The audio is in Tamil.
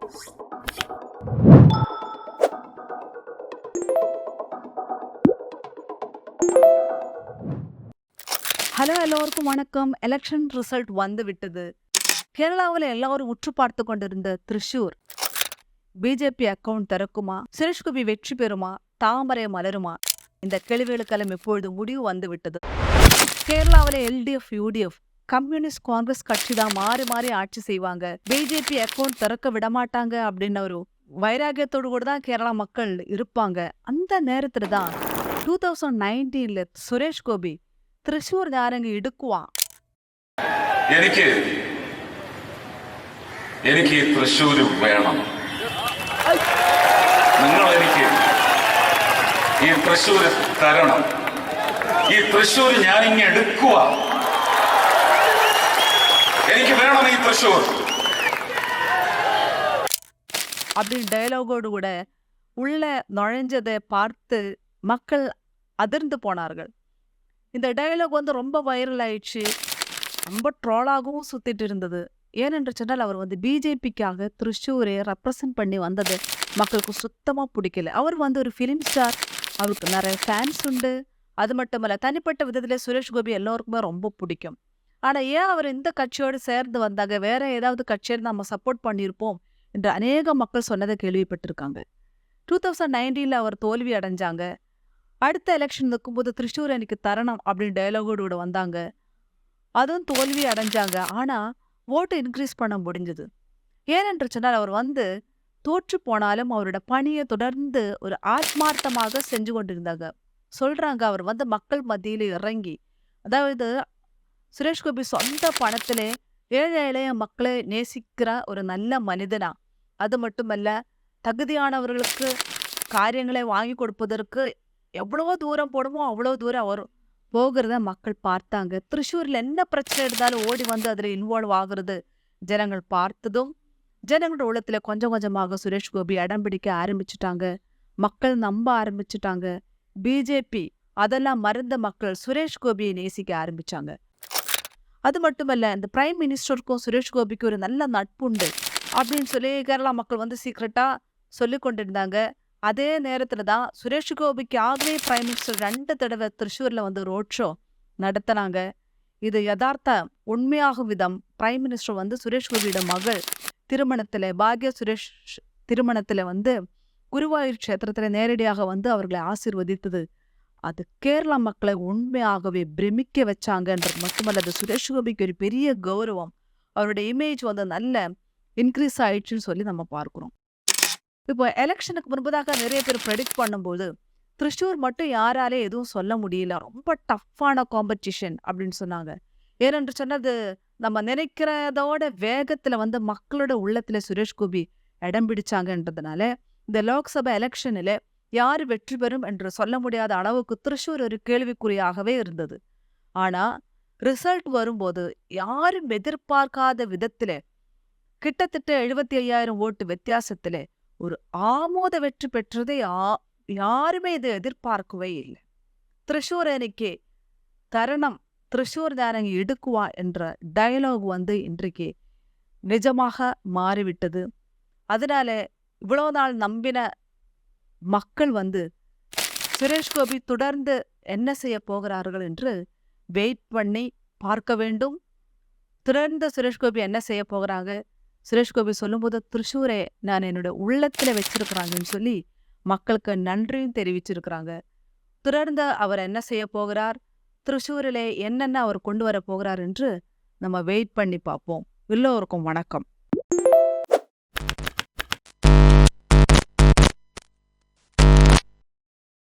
ஹலோ, எல்லோருக்கும் வணக்கம். எலெக்ஷன் ரிசல்ட் வந்து விட்டது. கேரளாவில் எல்லாரும் உற்று பார்த்து கொண்டிருந்த திருச்சூர் பிஜேபி அக்கவுண்ட் திறக்குமா, சுரேஷ்கோபி வெற்றி பெறுமா, தாமரை மலருமா, இந்த கேள்விகளுக்கெல்லாம் இப்பொழுது முடிவு வந்து விட்டது. கேரளாவில் எல்டிஎஃப், யூடிஎஃப், கம்யூனிஸ்ட், காங்கிரஸ் கட்சி தான் மாறி மாறி ஆட்சி செய்வாங்க. பிஜேபி அக்கவுண்ட் திறக்க விடமாட்டாங்க அப்படின்னு ஒரு வைராகியத்தோடு கூட தான் கேரளா மக்கள் இருப்பாங்க. அந்த நேரத்துல தான் 2019 சுரேஷ்கோபி തൃശ്ശൂർ ഞാനങ്ങ് എടുക്കുവാ. എനിക്ക് ഈ തൃശ്ശൂർ വേണം. നിങ്ങൾ എനിക്ക് ഈ തൃശ്ശൂർ തരണം. ഈ തൃശ്ശൂർ ഞാനിങ്ങ് എടുക്കുക. എനിക്ക് വേണം ഈ തൃശ്ശൂർ. அப்படின்னு டயலாகோடு கூட உள்ள நுழைஞ்சதை பார்த்து மக்கள் அதிர்ந்து போனார்கள். இந்த டயலாக் வந்து ரொம்ப வைரல் ஆயிடுச்சு, ரொம்ப ட்ரோலாகவும் சுத்திட்டு இருந்தது. ஏனென்று சொன்னால் அவர் வந்து பிஜேபிக்காக திருச்சூரை ரெப்ரசன்ட் பண்ணி வந்தது மக்களுக்கு சுத்தமாக பிடிக்கல. அவர் வந்து ஒரு ஃபிலிம் ஸ்டார், அவருக்கு நிறைய ஃபேன்ஸ் உண்டு. அது மட்டுமல்ல, தனிப்பட்ட விதத்தில் சுரேஷ்கோபி எல்லோருக்குமே ரொம்ப பிடிக்கும். ஆனால் ஏன் அவர் இந்த கட்சியோடு சேர்ந்து வந்தாங்க, வேற ஏதாவது கட்சியோடு நம்ம சப்போர்ட் பண்ணியிருப்போம் என்று அநேக மக்கள் சொன்னதை கேள்விப்பட்டிருக்காங்க. 2019 அவர் தோல்வி அடைஞ்சாங்க. அடுத்த எலெக்ஷன் இருக்கும்போது திருச்சூர் எனக்கு தரணும் அப்படின்னு டயலாகோடு கூட வந்தாங்க. அதுவும் தோல்வி அடைஞ்சாங்க. ஆனால் ஓட்டு இன்க்ரீஸ் பண்ண முடிஞ்சது. ஏனென்று சொன்னால் அவர் வந்து தோற்று போனாலும் அவரோட பணியை தொடர்ந்து ஒரு ஆத்மார்த்தமாக செஞ்சு கொண்டிருந்தாங்க. சொல்றாங்க, அவர் வந்து மக்கள் மத்தியில் இறங்கி, அதாவது சுரேஷ்கோபி சொந்த பணத்திலே ஏழை எளிய மக்களை நேசிக்கிற ஒரு நல்ல மனிதனா. அது மட்டுமல்ல, தகுதியானவர்களுக்கு காரியங்களை வாங்கி கொடுப்பதற்கு எவ்வளவோ தூரம் போடுமோ அவ்வளோ தூரம் அவர் போகிறத மக்கள் பார்த்தாங்க. திருச்சூரில் என்ன பிரச்சனை இருந்தாலும் ஓடி வந்து அதில் இன்வால்வ் ஆகுறது ஜனங்கள் பார்த்ததும் ஜனங்களோட உள்ளத்துல கொஞ்சம் கொஞ்சமாக சுரேஷ்கோபி இடம் பிடிக்க ஆரம்பிச்சுட்டாங்க. மக்கள் நம்ப ஆரம்பிச்சுட்டாங்க. பிஜேபி அதெல்லாம் மறந்த மக்கள் சுரேஷ்கோபியை நேசிக்க ஆரம்பிச்சாங்க. அது மட்டுமல்ல, இந்த பிரைம் மினிஸ்டருக்கும் சுரேஷ்கோபிக்கும் ஒரு நல்ல நட்புண்டு அப்படின்னு சொல்லி கேரளா மக்கள் வந்து சீக்ரெட்டா சொல்லி கொண்டிருந்தாங்க. அதே நேரத்துல தான் சுரேஷ்கோபிக்காகவே பிரைம் மினிஸ்டர் 2 தடவை திருச்சூர்ல வந்து ரோட் ஷோ நடத்தினாங்க. இது யதார்த்த உண்மையாகும் விதம். பிரைம் மினிஸ்டர் வந்து சுரேஷ்கோபியோட மகள் திருமணத்துல, பாக்ய சுரேஷ் திருமணத்துல வந்து குருவாயூர் கஷேத்திரத்துல நேரடியாக வந்து அவர்களை ஆசீர்வதித்தது. அது கேரளா மக்களை உண்மையாகவே பிரமிக்க வச்சாங்கன்றது மட்டுமல்ல, அது சுரேஷ்கோபிக்கு ஒரு பெரிய கௌரவம். அவருடைய இமேஜ் வந்து நல்ல இன்க்ரீஸ் ஆயிடுச்சுன்னு சொல்லி நம்ம பார்க்கிறோம். இப்போ எலெக்ஷனுக்கு முன்பதாக நிறைய பேர் ப்ரெடிக்ட் பண்ணும்போது திருச்சூர் மட்டும் யாராலே எதுவும் சொல்ல முடியல, ரொம்ப டஃப்பான காம்படிஷன் அப்படின்னு சொன்னாங்க. ஏனென்று சொன்னது நம்ம நினைக்கிறதோட வேகத்துல வந்து மக்களோட உள்ளத்துல சுரேஷ்கோபி இடம் பிடிச்சாங்கன்றதுனால இந்த லோக்சபா எலெக்ஷனில் யார் வெற்றி பெறும் என்று சொல்ல முடியாத அளவுக்கு திருச்சூர் ஒரு கேள்விக்குறியாகவே இருந்தது. ஆனா ரிசல்ட் வரும்போது யாரும் எதிர்பார்க்காத விதத்துல கிட்டத்தட்ட 75,000 ஓட்டு வித்தியாசத்துல ஒரு ஆமோத வெற்றி பெற்றதை யாருமே இதை எதிர்பார்க்கவே இல்லை. திருச்சூர் எனக்கு தருணம், திருச்சூர் தானங்க எடுக்குவா என்ற டயலாக் வந்து இன்றைக்கு நிஜமாக மாறிவிட்டது. அதனால இவ்வளோ நாள் நம்பின மக்கள் வந்து சுரேஷ்கோபி தொடர்ந்து என்ன செய்ய போகிறார்கள் என்று வெயிட் பண்ணி பார்க்க வேண்டும். தொடர்ந்து சுரேஷ்கோபி என்ன செய்ய போகிறாங்க, சுரேஷ்கோபி சொல்லும்போது திருச்சூரை நான் என்னோட உள்ளத்துல வச்சிருக்கிறாங்கன்னு சொல்லி மக்களுக்கு நன்றியும் தெரிவிச்சிருக்கிறாங்க. தொடர்ந்து அவர் என்ன செய்ய போகிறார், திருச்சூரிலே என்னென்ன அவர் கொண்டு வர போகிறார் என்று நம்ம வெயிட் பண்ணி பார்ப்போம். எல்லோருக்கும் வணக்கம்.